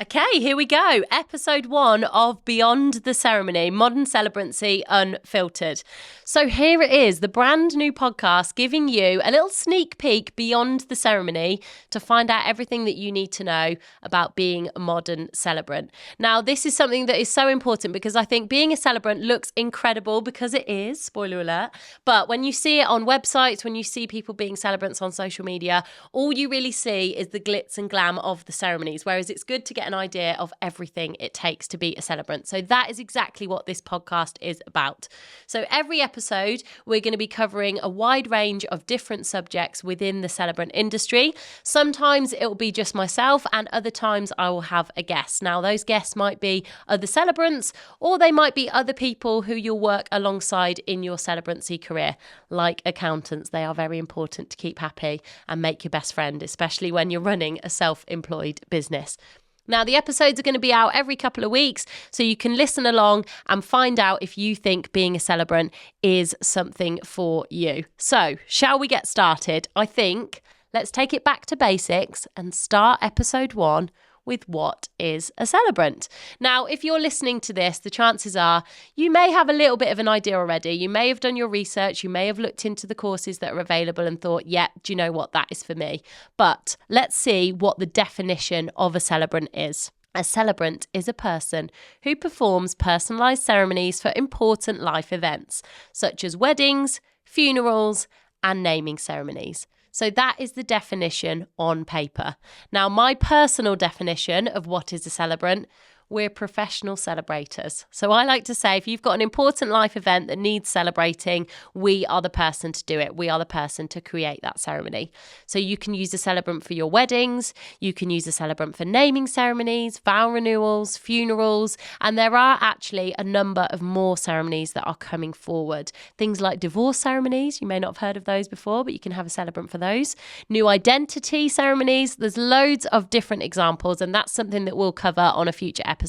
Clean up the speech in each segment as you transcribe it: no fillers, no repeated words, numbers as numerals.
Okay, here we go. Episode 1 of Beyond the Ceremony, Modern Celebrancy Unfiltered. So here it is, the brand new podcast giving you a little sneak peek beyond the ceremony to find out everything that you need to know about being a modern celebrant. Now, this is something that is so important because I think being a celebrant looks incredible because it is, spoiler alert, but when you see it on websites, when you see people being celebrants on social media, all you really see is the glitz and glam of the ceremonies, whereas it's good to get an idea of everything it takes to be a celebrant. So that is exactly what this podcast is about. So every episode, we're going to be covering a wide range of different subjects within the celebrant industry. Sometimes it will be just myself, and other times I will have a guest. Now, those guests might be other celebrants, or they might be other people who you'll work alongside in your celebrancy career, like accountants. They are very important to keep happy and make your best friend, especially when you're running a self-employed business. Now, the episodes are going to be out every couple of weeks, so you can listen along and find out if you think being a celebrant is something for you. So, shall we get started? I think let's take it back to basics and start episode 1 with what is a celebrant. Now, if you're listening to this, the chances are you may have a little bit of an idea already. You may have done your research. You may have looked into the courses that are available and thought, yeah, do you know what? That is for me. But let's see what the definition of a celebrant is. A celebrant is a person who performs personalised ceremonies for important life events, such as weddings, funerals, and naming ceremonies. So that is the definition on paper. Now, my personal definition of what is a celebrant, we're professional celebrators. So I like to say if you've got an important life event that needs celebrating, we are the person to do it. We are the person to create that ceremony. So you can use a celebrant for your weddings, you can use a celebrant for naming ceremonies, vow renewals, funerals, and there are actually a number of more ceremonies that are coming forward. Things like divorce ceremonies, you may not have heard of those before, but you can have a celebrant for those. New identity ceremonies, there's loads of different examples, and that's something that we'll cover on a future episode.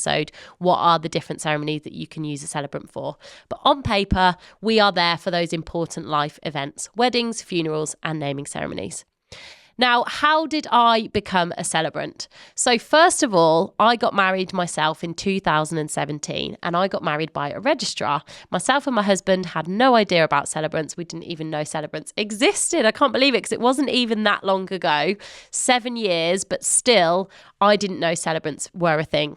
What are the different ceremonies that you can use a celebrant for? But on paper, we are there for those important life events, weddings, funerals, and naming ceremonies. Now, how did I become a celebrant? So first of all, I got married myself in 2017, and I got married by a registrar. Myself and my husband had no idea about celebrants. We didn't even know celebrants existed. I can't believe it because it wasn't even that long ago, 7 years, but still, I didn't know celebrants were a thing.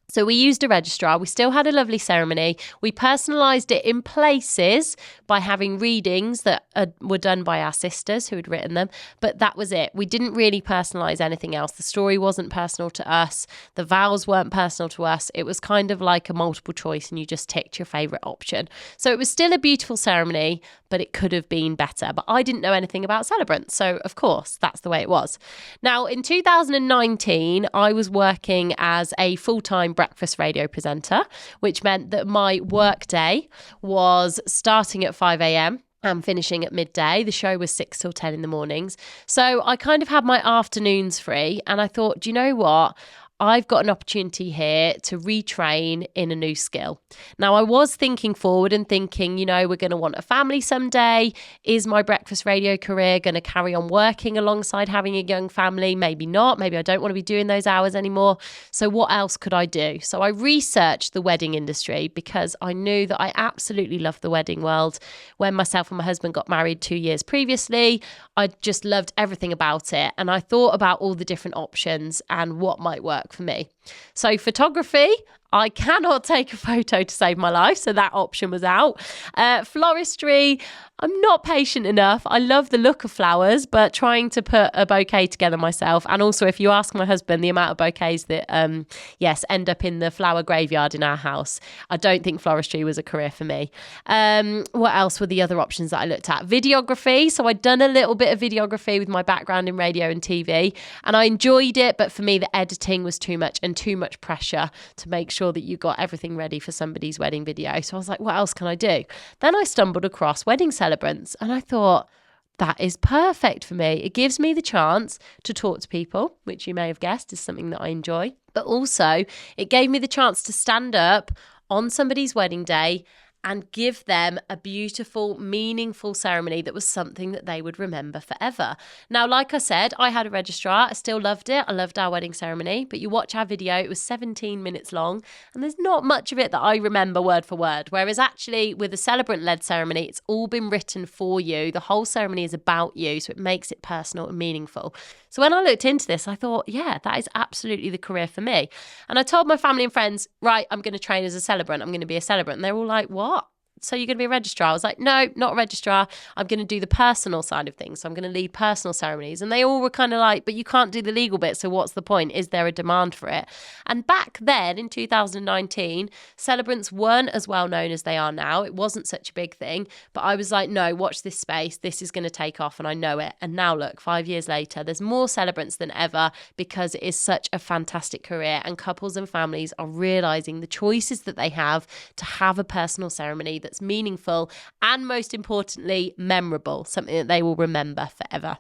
So we used a registrar. We still had a lovely ceremony. We personalised it in places by having readings that were done by our sisters who had written them. But that was it. We didn't really personalise anything else. The story wasn't personal to us. The vows weren't personal to us. It was kind of like a multiple choice and you just ticked your favourite option. So it was still a beautiful ceremony, but it could have been better. But I didn't know anything about celebrants. So, of course, that's the way it was. Now, in 2019, I was working as a full-time breakfast radio presenter, which meant that my work day was starting at 5 a.m. and finishing at midday. The show was 6 till 10 in the mornings. So I kind of had my afternoons free and I thought, do you know what? I've got an opportunity here to retrain in a new skill. Now, I was thinking forward and thinking, you know, we're going to want a family someday. Is my breakfast radio career going to carry on working alongside having a young family? Maybe not. Maybe I don't want to be doing those hours anymore. So what else could I do? So I researched the wedding industry because I knew that I absolutely loved the wedding world. When myself and my husband got married 2 years previously, I just loved everything about it. And I thought about all the different options and what might work for me. So photography, I cannot take a photo to save my life, so that option was out. Floristry, I'm not patient enough. I love the look of flowers, but trying to put a bouquet together myself. And also, if you ask my husband the amount of bouquets that, end up in the flower graveyard in our house, I don't think floristry was a career for me. What else were the other options that I looked at? Videography. So I'd done a little bit of videography with my background in radio and TV, and I enjoyed it, but for me, the editing was too much and too much pressure to make sure that you got everything ready for somebody's wedding video. So I was like, what else can I do? Then I stumbled across wedding celebrants and I thought, that is perfect for me. It gives me the chance to talk to people, which you may have guessed is something that I enjoy. But also it gave me the chance to stand up on somebody's wedding day and give them a beautiful, meaningful ceremony that was something that they would remember forever. Now, like I said, I had a registrar. I still loved it. I loved our wedding ceremony. But you watch our video, it was 17 minutes long, and there's not much of it that I remember word for word. Whereas actually with a celebrant-led ceremony, it's all been written for you. The whole ceremony is about you, so it makes it personal and meaningful. So when I looked into this, I thought, yeah, that is absolutely the career for me. And I told my family and friends, right, I'm going to train as a celebrant. I'm going to be a celebrant. And they're all like, what? So you're going to be a registrar? I was like, no, not a registrar. I'm going to do the personal side of things. So I'm going to lead personal ceremonies. And they all were kind of like, but you can't do the legal bit. So what's the point? Is there a demand for it? And back then in 2019, celebrants weren't as well known as they are now. It wasn't such a big thing. But I was like, no, watch this space. This is going to take off. And I know it. And now look, 5 years later, there's more celebrants than ever because it is such a fantastic career. And couples and families are realizing the choices that they have to have a personal ceremony that's meaningful and, most importantly, memorable, something that they will remember forever.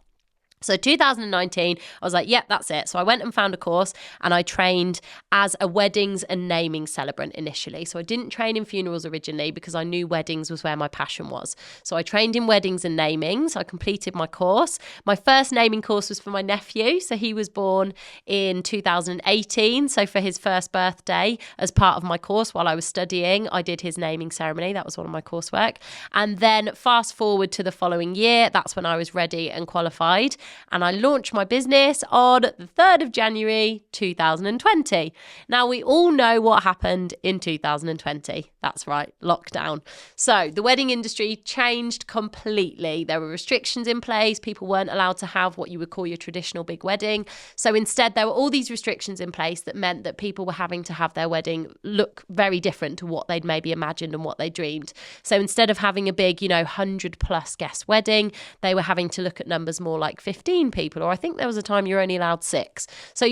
So 2019, I was like, yep, that's it. So I went and found a course and I trained as a weddings and naming celebrant initially. So I didn't train in funerals originally because I knew weddings was where my passion was. So I trained in weddings and namings. I completed my course. My first naming course was for my nephew. So he was born in 2018. So for his first birthday, as part of my course while I was studying, I did his naming ceremony. That was one of my coursework. And then fast forward to the following year, that's when I was ready and qualified. And I launched my business on the 3rd of January 2020. Now, we all know what happened in 2020. That's right, lockdown. So the wedding industry changed completely. There were restrictions in place. People weren't allowed to have what you would call your traditional big wedding. So instead, there were all these restrictions in place that meant that people were having to have their wedding look very different to what they'd maybe imagined and what they dreamed. So instead of having a big, 100 plus guest wedding, they were having to look at numbers more like 15 people, or I think there was a time you're only allowed 6. So,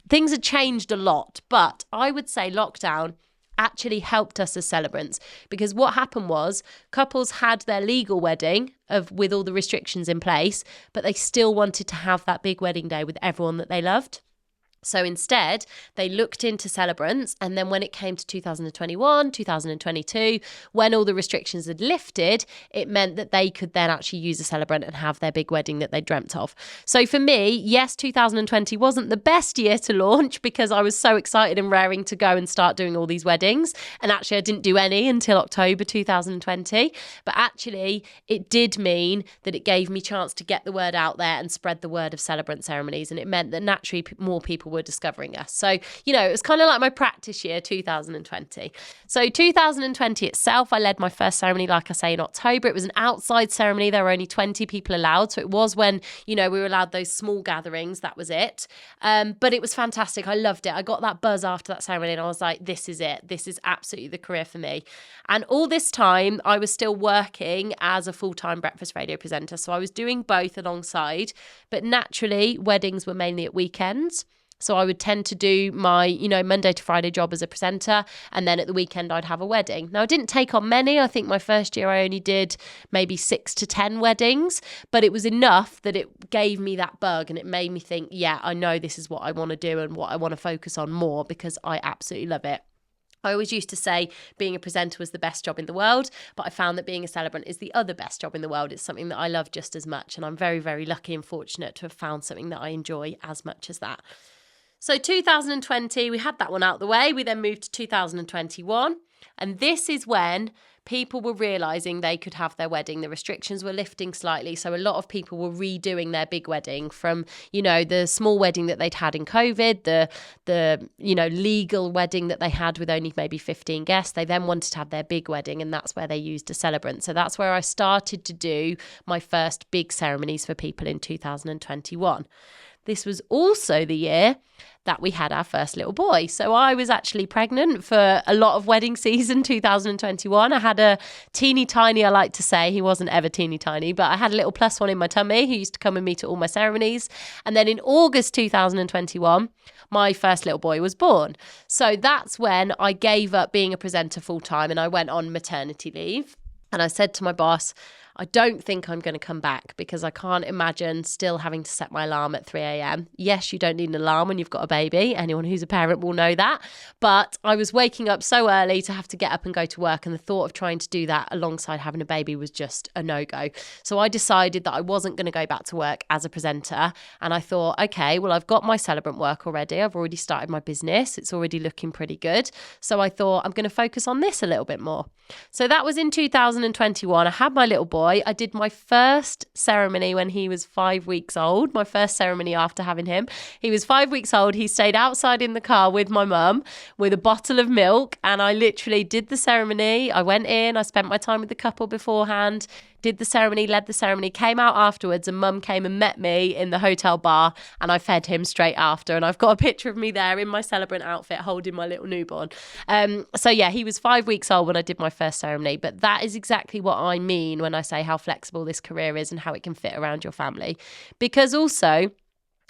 things had changed a lot, but I would say lockdown actually helped us as celebrants, because what happened was couples had their legal wedding with all the restrictions in place, but they still wanted to have that big wedding day with everyone that they loved. So instead, they looked into celebrants, and then when it came to 2021, 2022, when all the restrictions had lifted, it meant that they could then actually use a celebrant and have their big wedding that they dreamt of. So for me, yes, 2020 wasn't the best year to launch because I was so excited and raring to go and start doing all these weddings. And actually, I didn't do any until October 2020. But actually, it did mean that it gave me a chance to get the word out there and spread the word of celebrant ceremonies. And it meant that naturally more people were discovering us. So, it was kind of like my practice year, 2020. So 2020 itself, I led my first ceremony, like I say, in October. It was an outside ceremony. There were only 20 people allowed. So it was when, we were allowed those small gatherings. That was it. But it was fantastic. I loved it. I got that buzz after that ceremony and I was like, this is it. This is absolutely the career for me. And all this time, I was still working as a full-time breakfast radio presenter. So I was doing both alongside. But naturally, weddings were mainly at weekends. So I would tend to do my, Monday to Friday job as a presenter. And then at the weekend, I'd have a wedding. Now, I didn't take on many. I think my first year, I only did maybe 6 to 10 weddings. But it was enough that it gave me that bug. And it made me think, yeah, I know this is what I want to do and what I want to focus on more because I absolutely love it. I always used to say being a presenter was the best job in the world, but I found that being a celebrant is the other best job in the world. It's something that I love just as much. And I'm very, very lucky and fortunate to have found something that I enjoy as much as that. So 2020, we had that one out of the way. We then moved to 2021. And this is when people were realising they could have their wedding. The restrictions were lifting slightly. So a lot of people were redoing their big wedding from, the small wedding that they'd had in COVID, the legal wedding that they had with only maybe 15 guests. They then wanted to have their big wedding, and that's where they used a celebrant. So that's where I started to do my first big ceremonies for people in 2021. This was also the year that we had our first little boy. So I was actually pregnant for a lot of wedding season 2021. I had a teeny tiny, I like to say, he wasn't ever teeny tiny, but I had a little +1 in my tummy who used to come with me to all my ceremonies. And then in August 2021, my first little boy was born. So that's when I gave up being a presenter full time and I went on maternity leave. And I said to my boss, I don't think I'm going to come back because I can't imagine still having to set my alarm at 3 a.m. Yes, you don't need an alarm when you've got a baby. Anyone who's a parent will know that. But I was waking up so early to have to get up and go to work, and the thought of trying to do that alongside having a baby was just a no-go. So I decided that I wasn't going to go back to work as a presenter, and I thought, okay, well, I've got my Celebrant work already. I've already started my business. It's already looking pretty good. So I thought I'm going to focus on this a little bit more. So that was in 2021. I had my little boy. I did my first ceremony when he was 5 weeks old, my first ceremony after having him. He was 5 weeks old. He stayed outside in the car with my mum with a bottle of milk, and I literally did the ceremony. I went in, I spent my time with the couple beforehand, did the ceremony, led the ceremony, came out afterwards, and mum came and met me in the hotel bar, and I fed him straight after. And I've got a picture of me there in my Celebrant outfit holding my little newborn. So yeah, he was 5 weeks old when I did my first ceremony. But that is exactly what I mean when I say how flexible this career is and how it can fit around your family. Because also,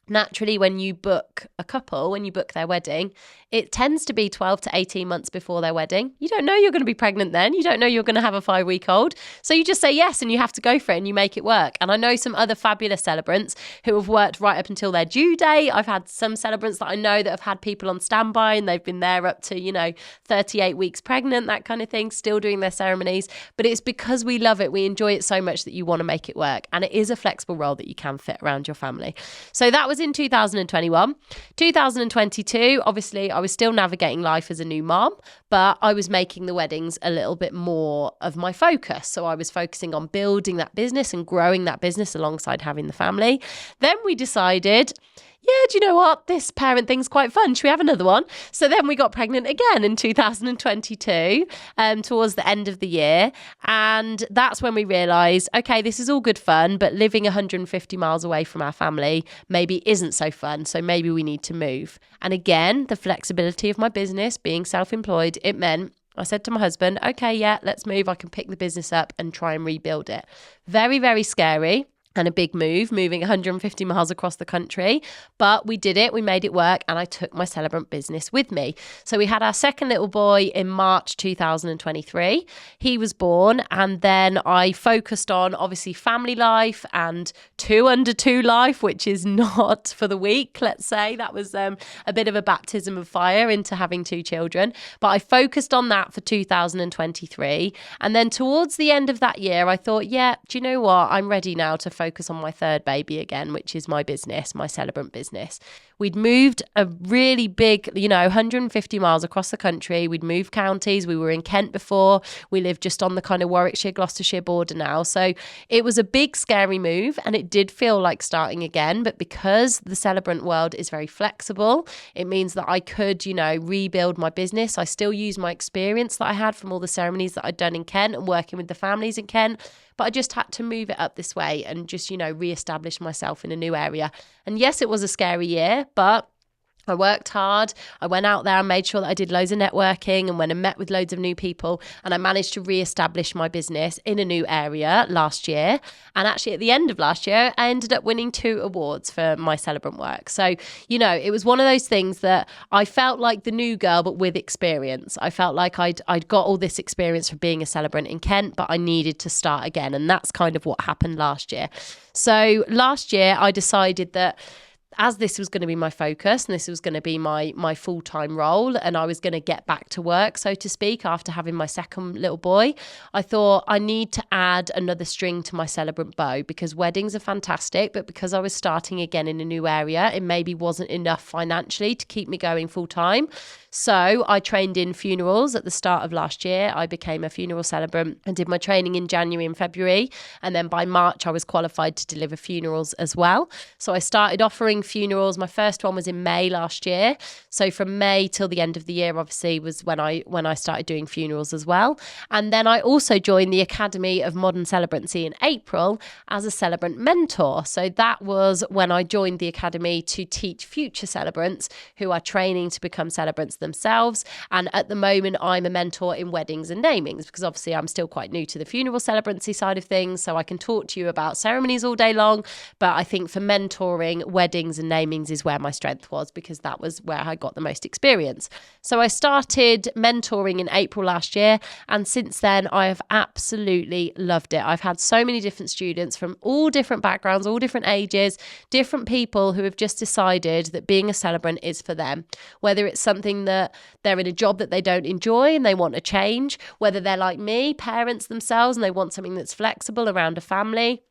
naturally, when you book a couple, when you book their wedding, it tends to be 12 to 18 months before their wedding. You don't know you're going to be pregnant then. You don't know you're going to have a 5-week-old. So you just say yes and you have to go for it and you make it work. And I know some other fabulous celebrants who have worked right up until their due date. I've had some celebrants that I know that have had people on standby and they've been there up to, 38 weeks pregnant, that kind of thing, still doing their ceremonies. But it's because we love it. We enjoy it so much that you want to make it work. And it is a flexible role that you can fit around your family. So that was in 2021. 2022, obviously, I was still navigating life as a new mom, but I was making the weddings a little bit more of my focus. So I was focusing on building that business and growing that business alongside having the family. Then we decided, yeah, do you know what? This parent thing's quite fun. Should we have another one? So then we got pregnant again in 2022, towards the end of the year. And that's when we realised, okay, this is all good fun, but living 150 miles away from our family maybe isn't so fun. So maybe we need to move. And again, the flexibility of my business, being self-employed, it meant I said to my husband, okay, yeah, let's move. I can pick the business up and try and rebuild it. Very, very scary. And a big move, moving 150 miles across the country. But we did it, we made it work, and I took my Celebrant business with me. So we had our second little boy in March 2023. He was born, and then I focused on, obviously, family life and 2 under 2 life, which is not for the weak, let's say. That was a bit of a baptism of fire into having 2 children. But I focused on that for 2023. And then towards the end of that year, I thought, yeah, do you know what? I'm ready now to focus on my third baby again, which is my business, my Celebrant business. We'd moved a really big, 150 miles across the country. We'd moved counties. We were in Kent before. We lived just on the kind of Warwickshire, Gloucestershire border now. So it was a big, scary move, and it did feel like starting again. But because the Celebrant world is very flexible, it means that I could, rebuild my business. I still use my experience that I had from all the ceremonies that I'd done in Kent and working with the families in Kent. But I just had to move it up this way and just, re-establish myself in a new area. And yes, it was a scary year, but I worked hard. I went out there and made sure that I did loads of networking and went and met with loads of new people. And I managed to re-establish my business in a new area last year. And actually at the end of last year, I ended up winning 2 awards for my Celebrant work. So, it was one of those things that I felt like the new girl, but with experience. I felt like I'd got all this experience from being a Celebrant in Kent, but I needed to start again. And that's kind of what happened last year. So last year, I decided that as this was going to be my focus and this was going to be my full-time role and I was going to get back to work, so to speak, after having my second little boy, I thought I need to add another string to my Celebrant bow, because weddings are fantastic, but because I was starting again in a new area, it maybe wasn't enough financially to keep me going full-time. So I trained in funerals at the start of last year. I became a funeral celebrant and did my training in January and February. And then by March, I was qualified to deliver funerals as well. So I started offering funerals. My first one was in May last year. So from May till the end of the year, obviously, was when I started doing funerals as well. And then I also joined the Academy of Modern Celebrancy in April as a celebrant mentor. So that was when I joined the Academy to teach future celebrants who are training to become celebrants themselves. And at the moment, I'm a mentor in weddings and namings because obviously I'm still quite new to the funeral celebrancy side of things. So I can talk to you about ceremonies all day long. But I think for mentoring, weddings and namings is where my strength was because that was where I got the most experience. So I started mentoring in April last year. And since then, I have absolutely loved it. I've had so many different students from all different backgrounds, all different ages, different people who have just decided that being a celebrant is for them. Whether it's something that they're in a job that they don't enjoy and they want to change, whether they're like me, parents themselves, and they want something that's flexible around a family.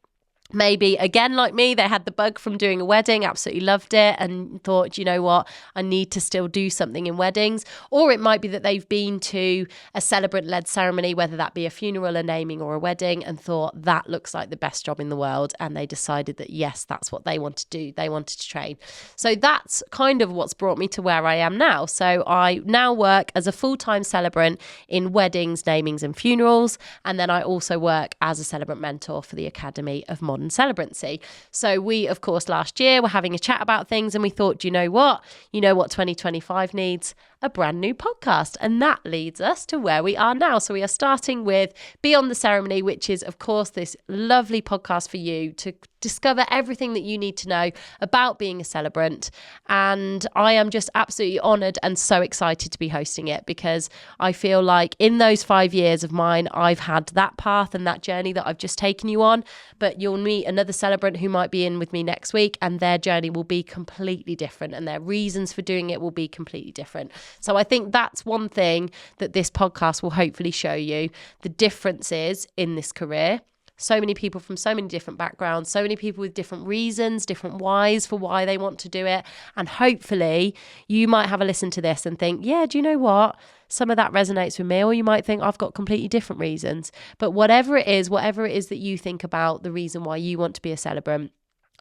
Maybe, again, like me, they had the bug from doing a wedding, absolutely loved it and thought, you know what, I need to still do something in weddings. Or it might be that they've been to a celebrant-led ceremony, whether that be a funeral, a naming or a wedding, and thought that looks like the best job in the world. And they decided that, yes, that's what they want to do. They wanted to train. So that's kind of what's brought me to where I am now. So I now work as a full-time celebrant in weddings, namings and funerals. And then I also work as a celebrant mentor for the Academy of Modern Celebrancy. So we, of course, last year were having a chat about things and we thought, you know what 2025 needs? A brand new podcast. And that leads us to where we are now. So we are starting with Beyond the Ceremony, which is, of course, this lovely podcast for you to discover everything that you need to know about being a celebrant. And I am just absolutely honoured and so excited to be hosting it because I feel like in those 5 years of mine, I've had that path and that journey that I've just taken you on. But you'll meet another celebrant who might be in with me next week and their journey will be completely different and their reasons for doing it will be completely different. So I think that's one thing that this podcast will hopefully show you, the differences in this career. So many people from so many different backgrounds, so many people with different reasons, different whys for why they want to do it. And hopefully you might have a listen to this and think, yeah, do you know what? Some of that resonates with me. Or you might think I've got completely different reasons. But whatever it is that you think about the reason why you want to be a celebrant,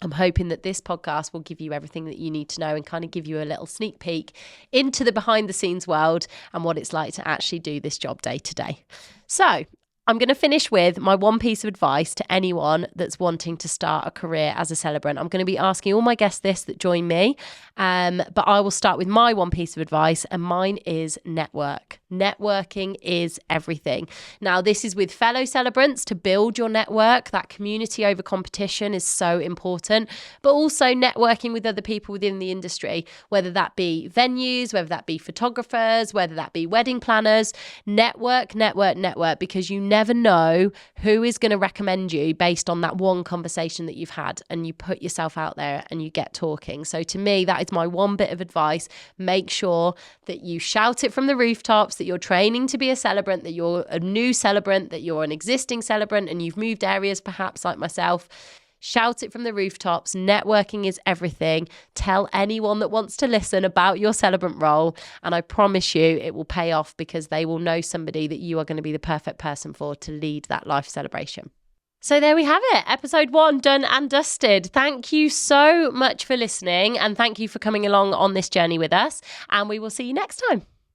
I'm hoping that this podcast will give you everything that you need to know and kind of give you a little sneak peek into the behind the scenes world and what it's like to actually do this job day to day. So I'm going to finish with my one piece of advice to anyone that's wanting to start a career as a celebrant. I'm going to be asking all my guests this that join me, but I will start with my one piece of advice, and mine is network. Networking is everything. Now, this is with fellow celebrants to build your network. That community over competition is so important, but also networking with other people within the industry, whether that be venues, whether that be photographers, whether that be wedding planners. Network, because you never know who is going to recommend you based on that one conversation that you've had, and you put yourself out there and you get talking. So to me, that is my one bit of advice. Make sure that you shout it from the rooftops, that you're training to be a celebrant, that you're a new celebrant, that you're an existing celebrant and you've moved areas perhaps like myself. Shout it from the rooftops. Networking is everything. Tell anyone that wants to listen about your celebrant role. And I promise you it will pay off because they will know somebody that you are going to be the perfect person for to lead that life celebration. So there we have it. Episode 1 done and dusted. Thank you so much for listening and thank you for coming along on this journey with us. And we will see you next time.